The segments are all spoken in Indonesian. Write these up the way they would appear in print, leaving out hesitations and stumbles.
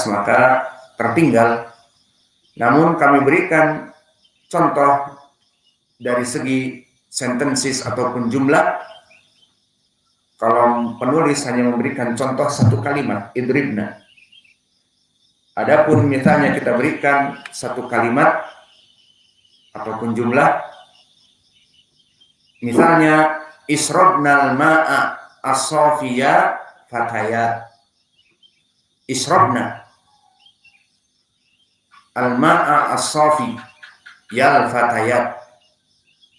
maka tertinggal. Namun kami berikan contoh dari segi sentensis ataupun jumlah. Kalau penulis hanya memberikan contoh satu kalimat, idribna. Adapun misalnya kita berikan satu kalimat ataupun jumlah, misalnya isrobnal ma'a as-safiya fatayat. Isrobna al-ma'a as-safi yal fatayat.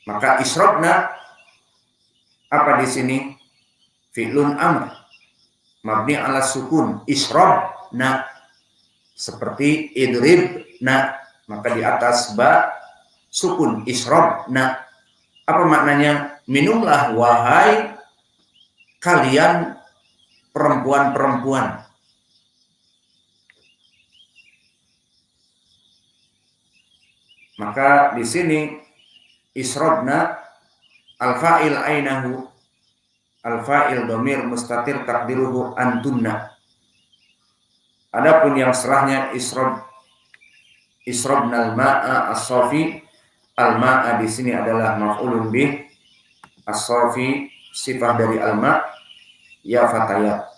Maka isrobna apa di sini? Fi'lun amr mabni ala sukun. Isrobna seperti idribna, maka di atas ba sukun. Isrobna apa maknanya? Minumlah wahai kalian perempuan-perempuan. Maka di sini isrobna al-fa'il ainahu, al-fa'il dhamir mustatir takdiruhu antunna. Adapun yang setelahnya isrobnal ma'a as-safi, al-ma'a di sini adalah maf'ulun bih, as-safi sifat dari al-ma', ya fatayat.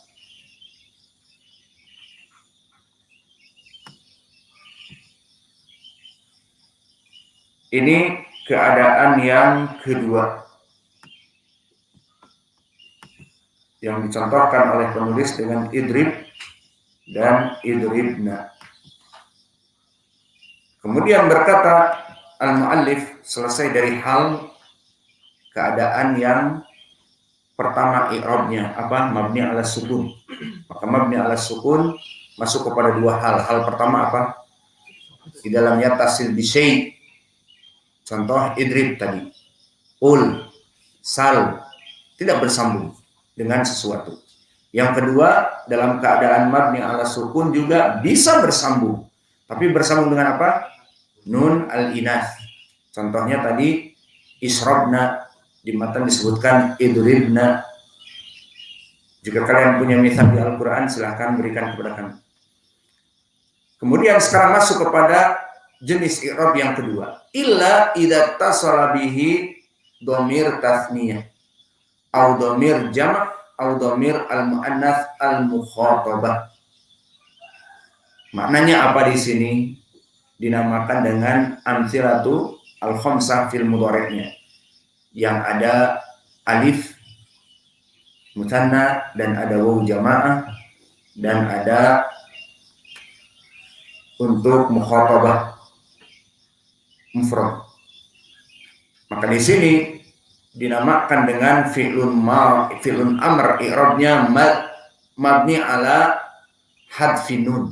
Ini keadaan yang kedua yang dicontohkan oleh penulis dengan idrib dan idribna. Kemudian berkata al-muallif selesai dari hal keadaan yang pertama i'rabnya apa? Mabni ala sukun. Maka mabni ala sukun masuk kepada dua hal. Hal pertama apa? Di dalamnya tasil bisyai. Contoh idrib tadi. Ul, sal, tidak bersambung dengan sesuatu. Yang kedua, dalam keadaan mabni ala sukun juga bisa bersambung. Tapi bersambung dengan apa? Nun al-inath. Contohnya tadi isrobna, di matan disebutkan idribna. Jika kalian punya misal di Al-Quran, silahkan berikan kepada kami. Kemudian sekarang masuk kepada jenis i'rab yang kedua. Illa idza tasala bihi dhamir tasniyah au dhamir jama' au dhamir al-muannats al-mukhatabah. Maknanya apa di sini? Dinamakan dengan amsilatu al-khamsah fil mudhari'nya. Yang ada alif musanna dan ada waw jamaah dan ada untuk mukhatabah mufrad. Maka di sini dinamakan dengan fi'lun amr, i'rabnya mabni ala hadfin nun.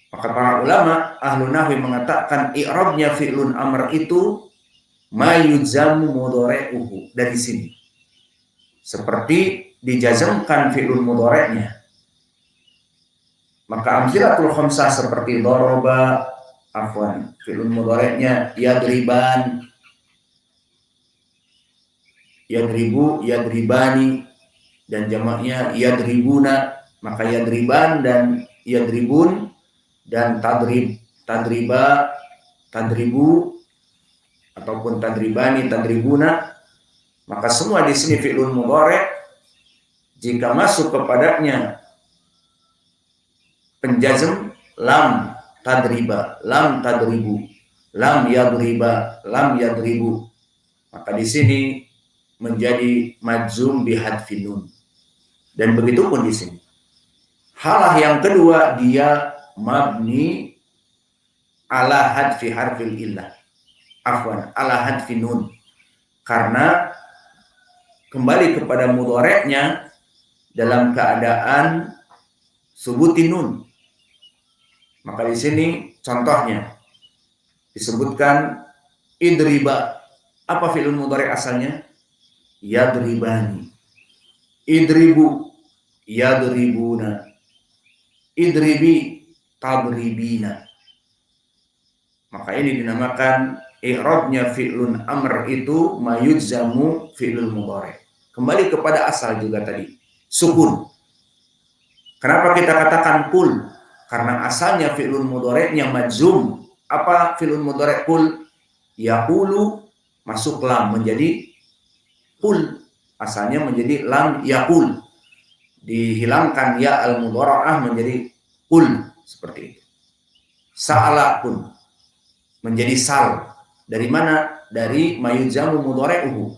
Maka para ulama ahlu nahwi mengatakan i'rabnya fi'lun amr itu ma yujzamu mudhari'uhu, dari sini seperti dijazamkan fi'lun mudhari'nya. Maka amsilatul khamsah seperti daraba, fi'lun mudhari'nya yadriban, yadribu, yadribani, dan jamaknya yadribuna. Maka yadriban dan yadribun dan tadrib, tadriba, tadribu ataupun tadribani, tadribuna, maka semua di sini fi'lun mudhari' jika masuk kepadanya penjazm lam tadriba, lam tadribu, lam yadriba, lam yadribu, maka di sini menjadi majzum bihadfin nun. Dan begitu pun di sini. Halah yang kedua, dia mabni ala hadfi harfil illah. Afwan, ala hadfin nun. Karena kembali kepada mudhari'nya dalam keadaan subutin nun. Maka di sini contohnya disebutkan idriba. Apa fi'il mudhari' asalnya? Yadribani. Idribu, yadribuna. Idribi, tadribina. Maka ini dinamakan i'rabnya fi'lun amr itu mayujzamu fi'lul mudhari'. Kembali kepada asal juga tadi, sukun. Kenapa kita katakan kul? Karena asalnya fi'lun mudhari'nya majzum. Apa fi'lun mudhari' kul? Yaqulu masuk lam menjadi kul. Asalnya menjadi lam yaqul. Dihilangkan ya al-mudhara'ah menjadi kul, seperti itu. Sa'ala pun menjadi sal. Dari mana? Dari mayujamu mudhari'uhu.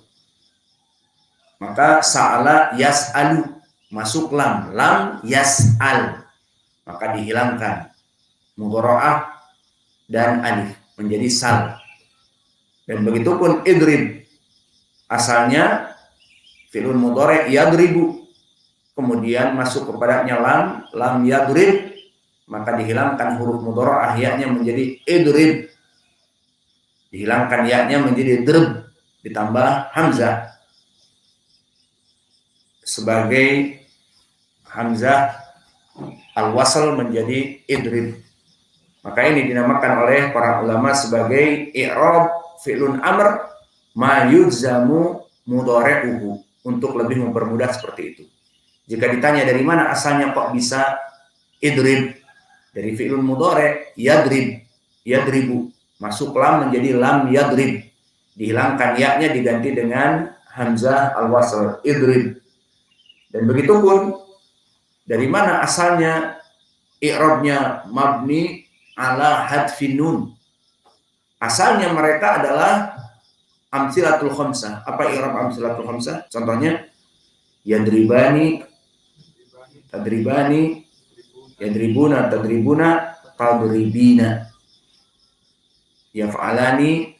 Maka sa'ala yas'alu masuk lam yas'al, maka dihilangkan mudhara'ah dan alif menjadi sal. Dan begitu pun idrib, asalnya fi'lun mudhari' yadribu, kemudian masuk kepadanya lam yadrib, maka dihilangkan huruf mudhara'ah ya-nya menjadi idrib, dihilangkan ya-nya menjadi drib, ditambah hamzah sebagai hamzah al-wasl menjadi idrib. Maka ini dinamakan oleh para ulama sebagai i'rab fi'lun amr ma yujzamu mudhari'uhu, untuk lebih mempermudah seperti itu. Jika ditanya dari mana asalnya kok bisa idrib, dari fi'lun mudhari' yadribu, masuk lam menjadi lam yadrib, dihilangkan ya-nya diganti dengan hamzah al-wasl idrib. Dan begitu pun dari mana asalnya i'rabnya mabni ala hadfin nun. Asalnya mereka adalah amsilatul khamsah. Apa i'rab amsilatul khamsah? Contohnya yadribani, tadribani, yadribuna, tadribuna, tadribina, yaf'alani,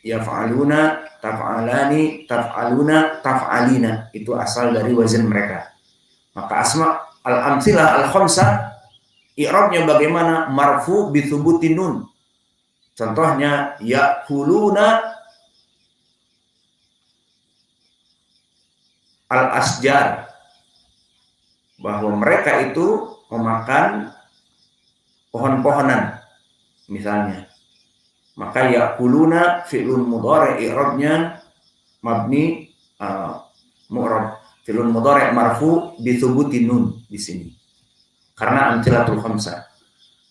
yaf'aluna, taf'alani, taf'aluna, taf'alina. Itu asal dari wazan mereka. Maka asma al-amsilah al-khamsah i'rabnya bagaimana? Marfu bi thubutin nun. Contohnya ya'kuluna al-asjar, bahwa mereka itu memakan pohon-pohonan misalnya. Maka ya'kuluna fi'lun mudhari' i'rabnya mabni mu'rab, fi'lun mudhari' marfu bi thubutin nun di sini karena amsilatul khamsah.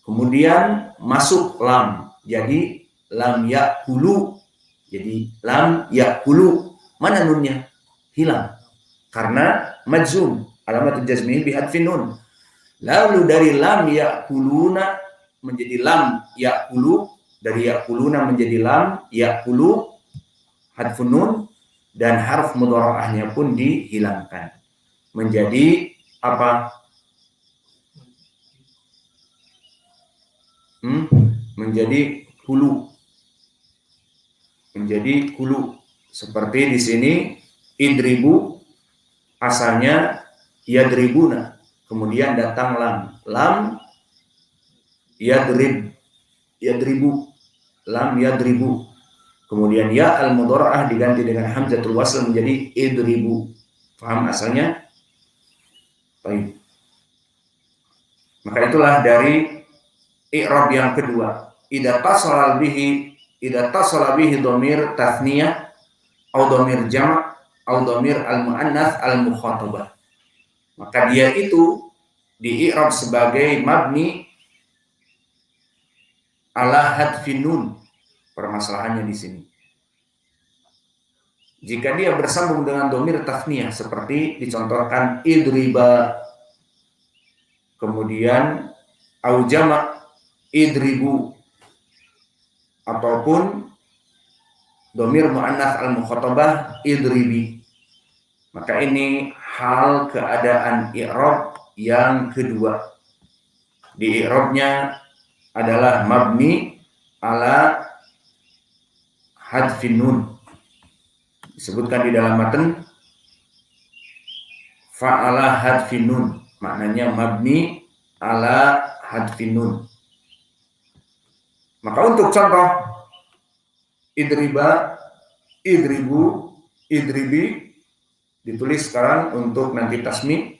Kemudian masuk lam, jadi lam ya'kulu, jadi lam ya'kulu. Mana nunnya? Hilang karena majzum, alamat jazmih bi hadfin nun. Lalu dari lam ya'kuluna menjadi lam ya'kulu, dari ya'kuluna menjadi lam ya'kulu hadfun nun, dan harf mudhara'ahnya pun dihilangkan menjadi apa? Menjadi hulu, menjadi hulu. Seperti di sini idribu asalnya yadribuna, kemudian datang lam yadribu, lam yadribu, kemudian ya al-mudhara'ah diganti dengan hamzatul wasl menjadi idribu. Paham asalnya? Baik. Maka itulah dari i'rab yang kedua. Idza tasala bihi dhamir tathniyah atau dhamir jama' atau dhamir al-muannats al-mukhatabah. Maka dia itu di i'rab sebagai mabni ala hadfin nun. Permasalahannya di sini. Jika dia bersambung dengan dhamir tathniyah seperti dicontohkan idriba, kemudian au jama' idribu, ataupun dhamir muannats al-mukhatabah idribi, maka ini hal keadaan i'rab yang kedua. Di i'rabnya adalah mabni ala hadfin nun. Disebutkan di dalam matan fa'ala hadfin nun, maknanya mabni ala hadfin nun. Maka untuk contoh idriba, idribu, idribi ditulis sekarang untuk nanti tasmi.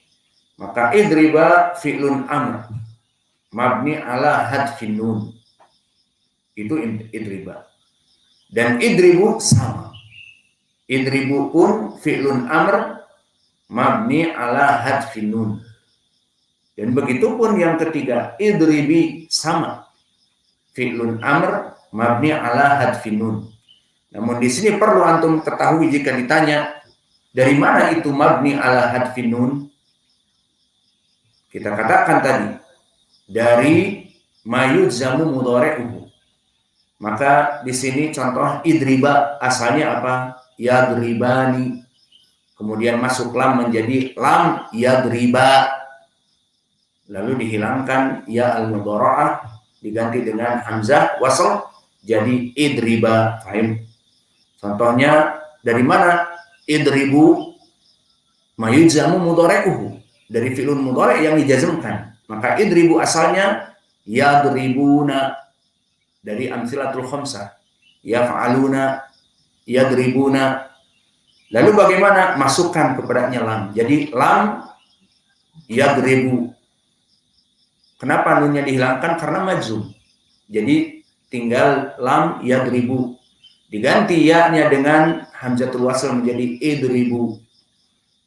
Maka idriba fi'lun amr mabni ala hadfin nun, itu idriba. Dan idribu sama, idribu pun fi'lun amr mabni ala hadfin nun. Dan begitu pun yang ketiga, idribi sama. Fi'lun amr mabni ala hadfin nun. Namun di sini perlu antum ketahui jika ditanya dari mana itu mabni ala hadfin nun. Kita katakan tadi dari mayudzamu mudhari'uhu. Maka di sini contoh idriba asalnya apa? Yadribani. Kemudian masuk lam menjadi lam yadriba. Lalu dihilangkan ya al-mudhara'ah diganti dengan hamzah wasl jadi idriba. Fahim? Contohnya dari mana? Idribu mayudzamu mudhari'uhu, dari fi'lun mudhari' yang dijazmkan. Maka idribu asalnya yadribuna, dari amsilatul khamsah, yaf'aluna, yadribuna. Lalu bagaimana? Masukkan kepadanya lam. Jadi lam yadribu. Kenapa nunnya dihilangkan? Karena majzum. Jadi tinggal lam yadribu. Diganti ya-nya dengan hamzatul wasl menjadi idribu.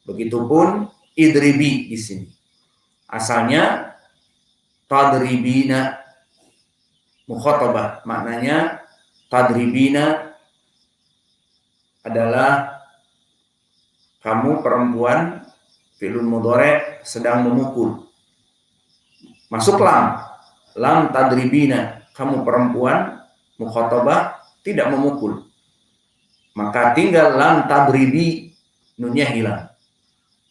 Begitupun idribi di sini. Asalnya tadribina mukhatabah. Maknanya tadribina adalah kamu perempuan, fi'lun mudhari' sedang memukul. Masuk lam. Lam tadribina, kamu perempuan, mukhatabah tidak memukul. Maka tinggal lam tadribi, nunnya hilang.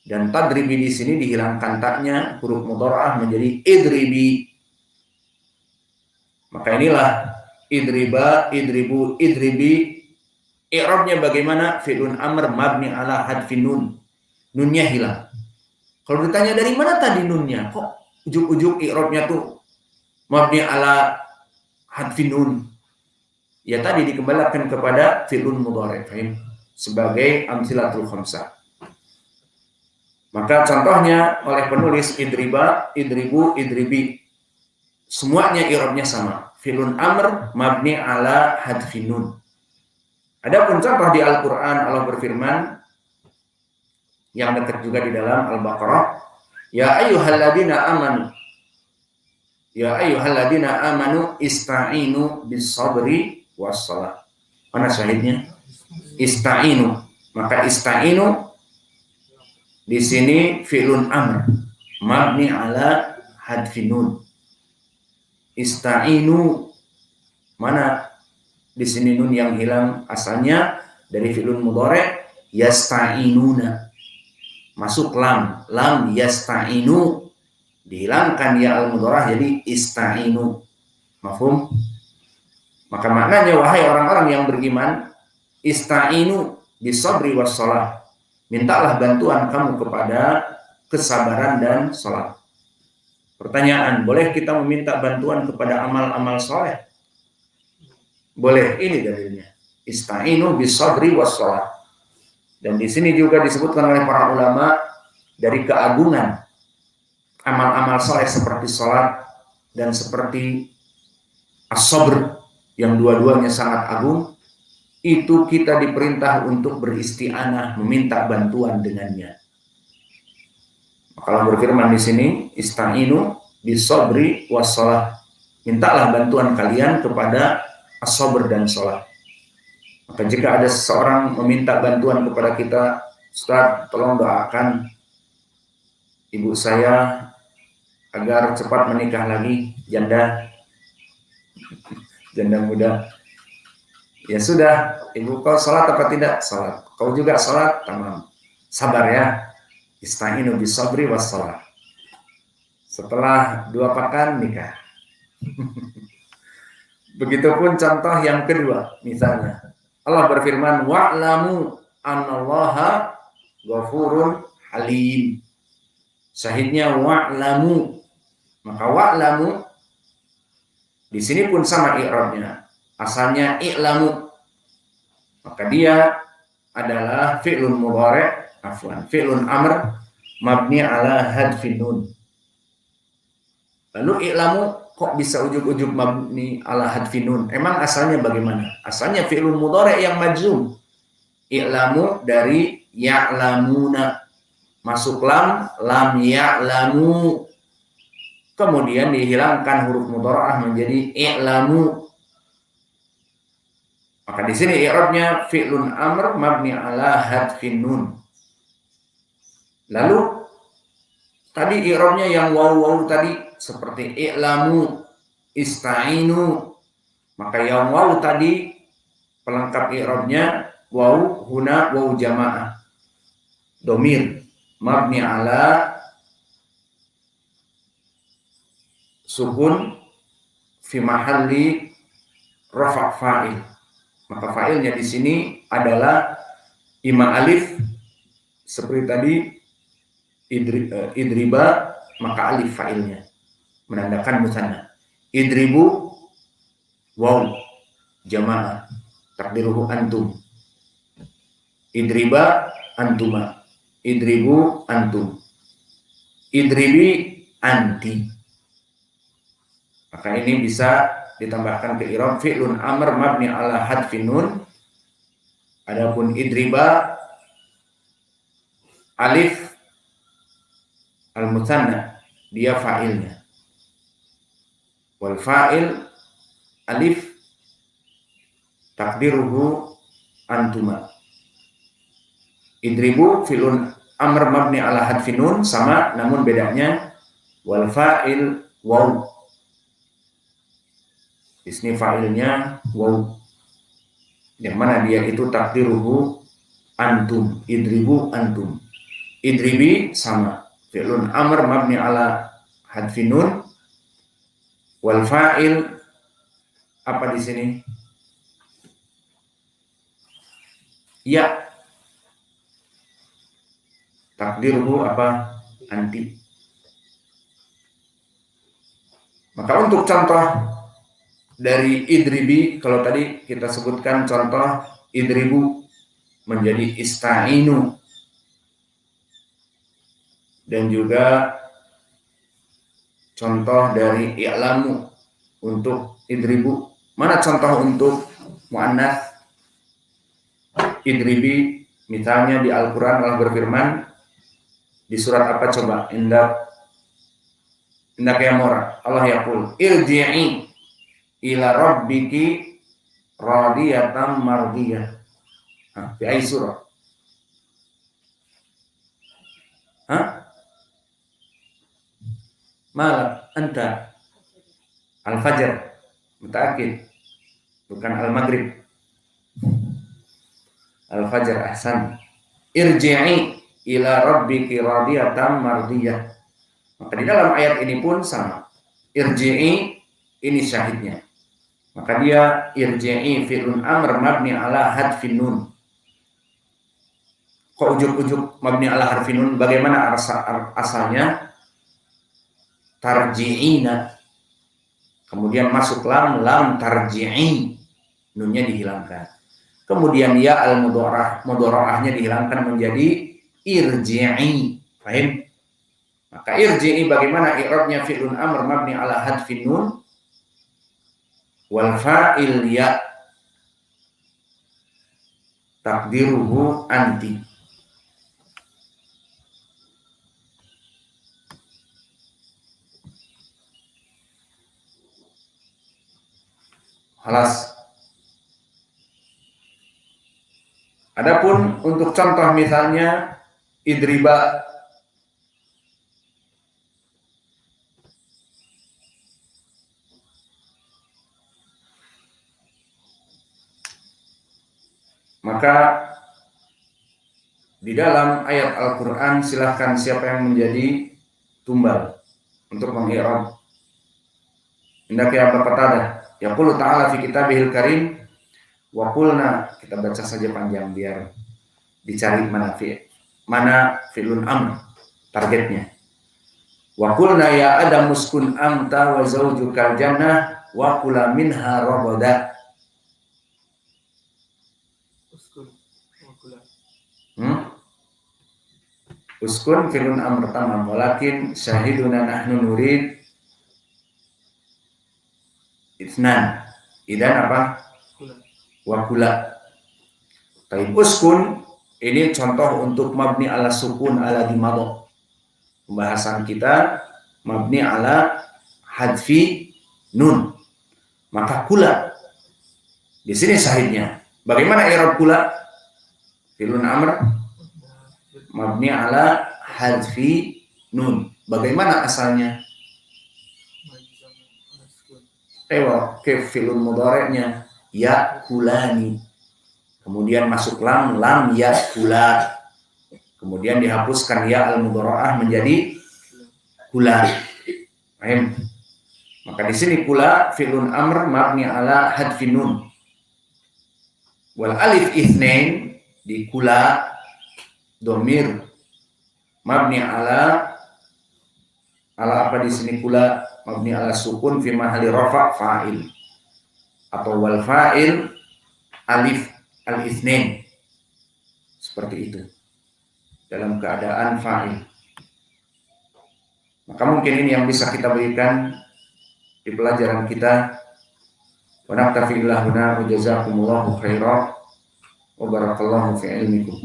Dan tadribi di sini dihilangkan taknya, huruf mudhara'ah menjadi idribi. Maka inilah idriba, idribu, idribi. I'rabnya bagaimana? Fi'lun amr mabni ala hadfin nun. Nunnya hilang. Kalau ditanya dari mana tadi nunnya? Kok ujuk-ujuk i'rabnya tuh mabni ala hadfin nun? Ya tadi dikembalikan kepada fi'lun mudhari' sebagai amsilatul khamsah. Maka contohnya oleh penulis idriba, idribu, idribi. Semuanya i'rabnya sama. Fi'lun amr mabni ala hadfin nun. Adapun contoh di Al-Qur'an, Allah berfirman yang dekat juga di dalam Al-Baqarah, ya ayyuhalladzina amanu. Ya ayyuhalladzina amanu ista'inu bis-sabri was-shalah. Mana syahidnya? Ista'inu. Maka ista'inu di sini fi'lun amr mabni ala hadfin nun. Ista'inu, mana di sini nun yang hilang? Asalnya dari fi'lun mudhari' yasta'inuna. Masuk lam, lam yasta'inu, dihilangkan ya al-mudharah jadi ista'inu. Mafhum? Maka maknanya wahai orang-orang yang beriman, ista'inu bisabri was-shalah. Mintalah bantuan kamu kepada kesabaran dan salat. Pertanyaan, boleh kita meminta bantuan kepada amal-amal soleh? Boleh, ini dalilnya. Ista'inu bisabri was-shalah. Dan di sini juga disebutkan oleh para ulama dari keagungan amal-amal soleh seperti salat dan seperti as-sabr yang dua-duanya sangat agung, itu kita diperintah untuk beristi'anah, meminta bantuan dengannya. Kalau berfirman di sini, ista'inu bisabri was-shalah. Mintalah bantuan kalian kepada as-sabr dan salat. Maka jika ada seseorang meminta bantuan kepada kita, Ustaz, tolong doakan ibu saya agar cepat menikah lagi, janda muda. Ya sudah, ibu kau salat apa tidak? Salat. Kau juga salat? Tamam. Sabar ya. Ista'inu bisabri was-shalah. Setelah 2 pekan nikah. Begitupun contoh yang kedua, misalnya Allah berfirman, wa'lamu annallaha ghafurun halim. Syahidnya wa'lamu. Maka wa'lamu di sini pun sama i'rabnya. Asalnya i'lamu. Maka dia adalah fi'lun mudhari', fi'lun amr mabni ala hadfin nun. Lalu i'lamu kok bisa ujuk-ujuk mabni ala hadfin nun? Emang asalnya bagaimana? Asalnya fi'lun mudhari' yang majzum. I'lamu dari ya'lamuna. Masuk lam, lam ya'lamu. kemudian dihilangkan huruf mudhara'ah menjadi i'lamu. Maka di sini i'rabnya fi'lun amr mabni ala hadfin nun. Lalu tadi i'rabnya yang waw tadi seperti i'lamu, ista'inu. Maka yang waw tadi pelengkap i'rabnya waw huna waw jamaah. Domir mabni ala sukun fi mahalli rafa' fa'il. Maka fa'ilnya di sini adalah ima alif seperti tadi idriba, maka alif fa'ilnya menandakan musanna. Idribu waw jamaah takdiruhu antum. Idriba antuma. Idribu antum. Idribi anti. Maka ini bisa ditambahkan ke i'rab fi'lun amr mabni ala hadfin nun. Adapun idriba alif al-musanna dia fa'ilnya. Wal fa'il alif takdiruhu antuma. Idribu fi'lun amr mabni ala hadfin nun sama, namun bedanya wal fa'il waw. Di sini fa'ilnya waw, yang mana dia itu takdiruhu antum. Idribu antum. Idribi sama, fi'lun amr mabni ala hadfin nun. Wal fa'il apa di sini? Ya. Takdiruhu apa? Anti. Maka untuk contoh dari idribi, kalau tadi kita sebutkan contoh idribu menjadi ista'inu, dan juga contoh dari i'lamu untuk idribu. Mana contoh untuk muannats idribi? Misalnya di Al-Quran Allah berfirman di surat apa coba? Indak Yamura, Allah yaqul irji'i ila rabbiki radiyatan mardiyah. Di ayat surah. Malak anta al-fajr, mutaakid, bukan al-maghrib. Al-fajr, ahsan. Irji'i ila rabbiki radiyatan mardiyah. Maka di dalam ayat ini pun sama. Irji'i ini syahidnya. Maka dia irji'i fi'lun amr mabni ala hadfin nun. Kok ujuk-ujuk mabni ala harfin nun? Bagaimana asalnya? Tarji'ina. Kemudian masuk lam tarji'i. Nunnya dihilangkan. Kemudian ya al-mudhara'ahnya dihilangkan menjadi irji'i. Paham? Maka irji'i bagaimana i'rabnya fi'lun amr mabni ala hadfin nun. Wal fa'il ya takdiruhu anti. Halas. Adapun untuk contoh misalnya idriba, maka di dalam ayat Al-Quran silahkan siapa yang menjadi tumbal untuk meng'i'rab. Hendak ya Qatadah yaqulu ta'ala fi kitabihil karim wa qulna, kita baca saja panjang biar dicari mana fi'lun amr targetnya. Wa qulna ya adam uskun anta wa zawjukal jannah wa kula minha ragada. Uskun fi'lun amr tamam, walakin syahiduna nahnu nurid itsnan. Idan apa? Wa kula. Tapi uskun ini contoh untuk mabni ala sukun ala dimado. Pembahasan kita mabni ala hadfi nun. Maka kula di sini sahihnya. Bagaimana i'rab kula? Fi'lun amr mabni ala hadfi nun. Bagaimana asalnya? Ke fi'lun mudhari'nya yakulani. Kemudian masuk lam yakula. Kemudian dihapuskan ya al-mudhara'ah menjadi kula. Paham? Maka di sini kula fi'lun amr mabni ala hadfin nun. Wal alif itsnain di kula domir mabni ala apa di sini kula mabni ala sukun fi mahalli rafa fa'il atau wal fa'il alif al itsnain. Seperti itu. Dalam keadaan fa'il. Maka mungkin ini yang bisa kita berikan di pelajaran kita. Wa naktafi ila huna wa jazakumullahu khairan wa barakallahu fi ilmikum.